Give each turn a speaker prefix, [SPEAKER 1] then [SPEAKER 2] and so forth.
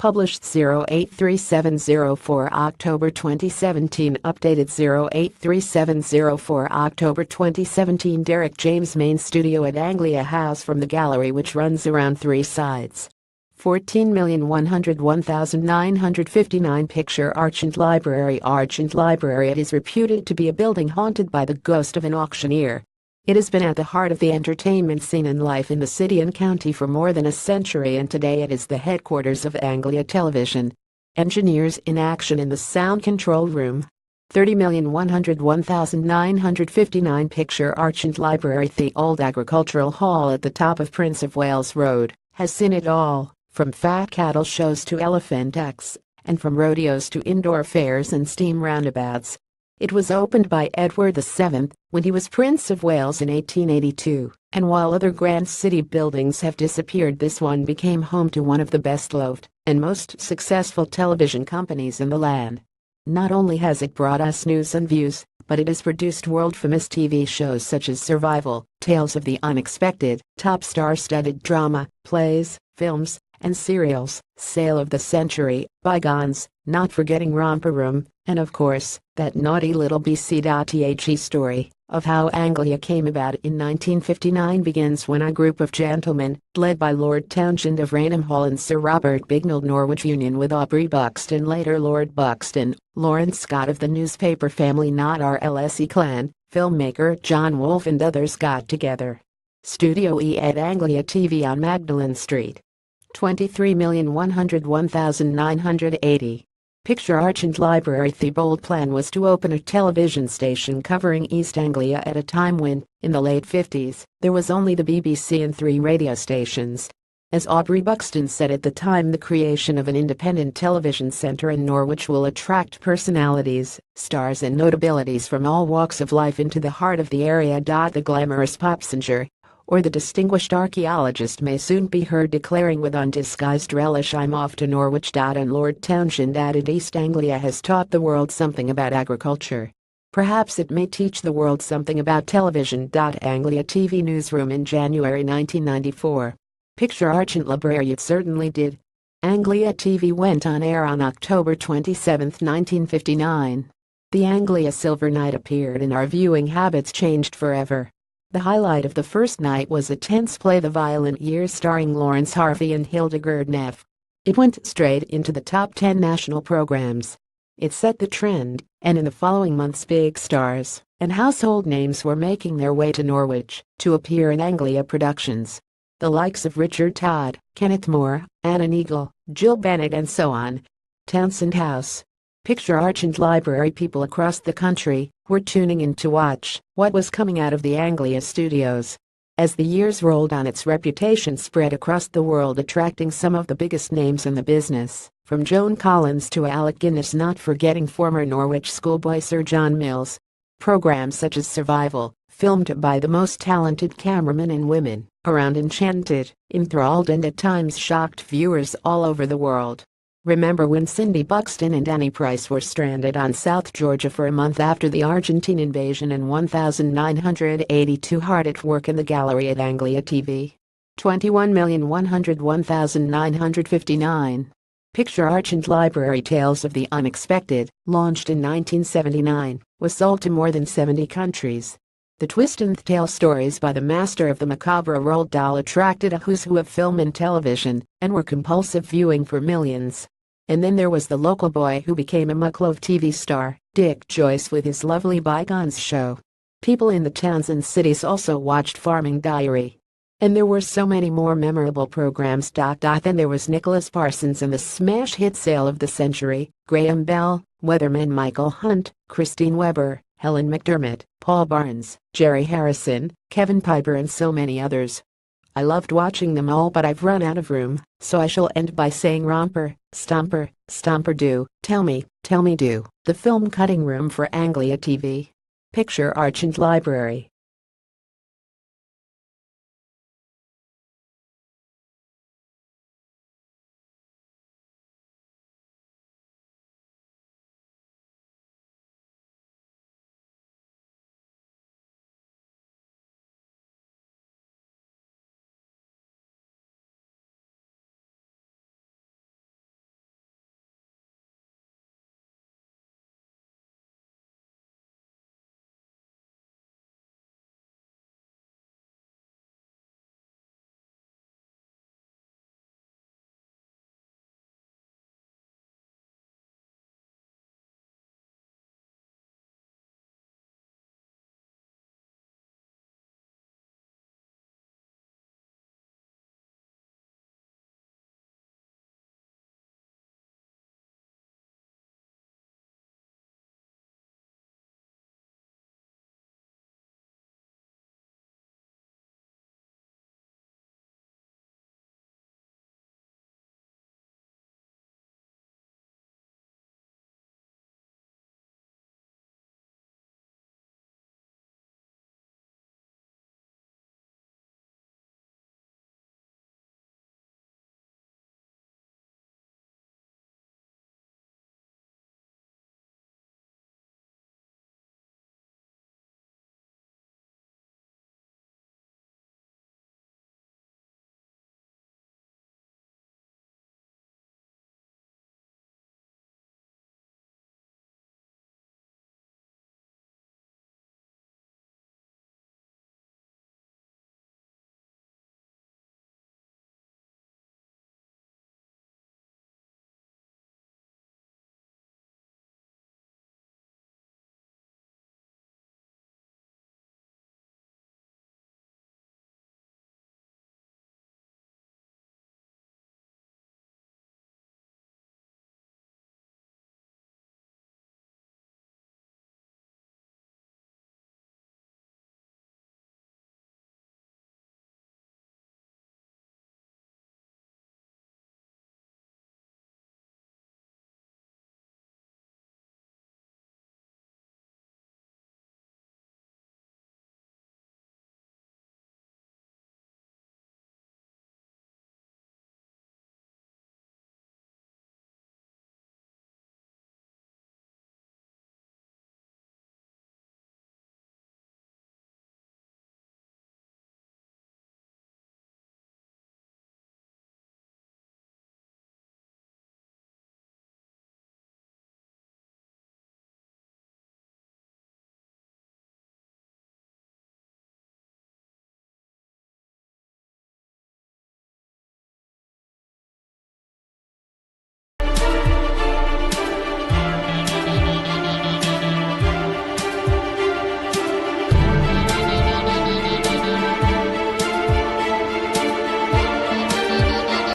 [SPEAKER 1] Published 083704 October 2017. Updated 083704 October 2017. Derek James Main Studio at Anglia House from the gallery, which runs around 3 sides. 14,101,959. Picture Argent Library. Argent Library. It is reputed to be a building haunted by the ghost of an auctioneer. It has been at the heart of the entertainment scene and life in the city and county for more than a century, and today it is the headquarters of Anglia Television. Engineers in action in the sound control room. 30,101,959. Picture Argent Library. The old agricultural hall at the top of Prince of Wales Road has seen it all, from fat cattle shows to elephant acts, and from rodeos to indoor fairs and steam roundabouts. It was opened by Edward VII when he was Prince of Wales in 1882, and while other grand city buildings have disappeared, this one became home to one of the best-loved and most successful television companies in the land. Not only has it brought us news and views, but it has produced world-famous TV shows such as Survival, Tales of the Unexpected, top star-studded drama, plays, films, and serials, Sale of the Century, Bygones, not forgetting Romper Room, and of course, that naughty little BC.The story of how Anglia came about in 1959 begins when a group of gentlemen, led by Lord Townshend of Rainham Hall and Sir Robert Bignell, Norwich Union with Aubrey Buxton, later Lord Buxton, Lawrence Scott of the newspaper family Not RLSE clan, filmmaker John Wolfe and others got together. Studio E at Anglia TV on Magdalen Street. 23,101,980. Picture Argent Library. The bold plan was to open a television station covering East Anglia at a time when, in the late 50s, there was only the BBC and 3 radio stations. As Aubrey Buxton said at the time, the creation of an independent television centre in Norwich will attract personalities, stars and notabilities from all walks of life into the heart of the area. The glamorous pop singer or the distinguished archaeologist may soon be heard declaring with undisguised relish, "I'm off to Norwich." And Lord Townshend added, "East Anglia has taught the world something about agriculture. Perhaps it may teach the world something about television." Anglia TV newsroom in January 1994. Picture Argent Library. It certainly did. Anglia TV went on air on October 27, 1959. The Anglia Silver Night appeared and our viewing habits changed forever. The highlight of the first night was a tense play, The Violent Years, starring Lawrence Harvey and Hildegard Neff. It went straight into the top 10 national programs. It set the trend, and in the following months big stars and household names were making their way to Norwich to appear in Anglia productions. The likes of Richard Todd, Kenneth Moore, Anna Neagle, Jill Bennett and so on. Townsend House. Picture Argent Library. People across the country were tuning in to watch what was coming out of the Anglia studios. As the years rolled on, its reputation spread across the world, attracting some of the biggest names in the business, from Joan Collins to Alec Guinness, not forgetting former Norwich schoolboy Sir John Mills. Programs such as Survival, filmed by the most talented cameramen and women around, enchanted, enthralled and at times shocked viewers all over the world. Remember when Cindy Buxton and Annie Price were stranded on South Georgia for a month after the Argentine invasion, and 1,982 hard at work in the gallery at Anglia TV? 21,101,959. Picture Argent Library. Tales of the Unexpected, launched in 1979, was sold to more than 70 countries. The twist and tale stories by the master of the macabre Roald Dahl attracted a who's who of film and television, and were compulsive viewing for millions. And then there was the local boy who became a Mucklove TV star, Dick Joyce, with his lovely Bygones show. People in the towns and cities also watched Farming Diary. And there were so many more memorable programs. Then there was Nicholas Parsons and the smash hit Sale of the Century, Graham Bell, weatherman Michael Hunt, Christine Weber, Helen McDermott, Paul Barnes, Jerry Harrison, Kevin Piper and so many others. I loved watching them all, but I've run out of room, so I shall end by saying romper, stomper, stomper do, tell me do. The film cutting room for Anglia TV. Picture Argent Library.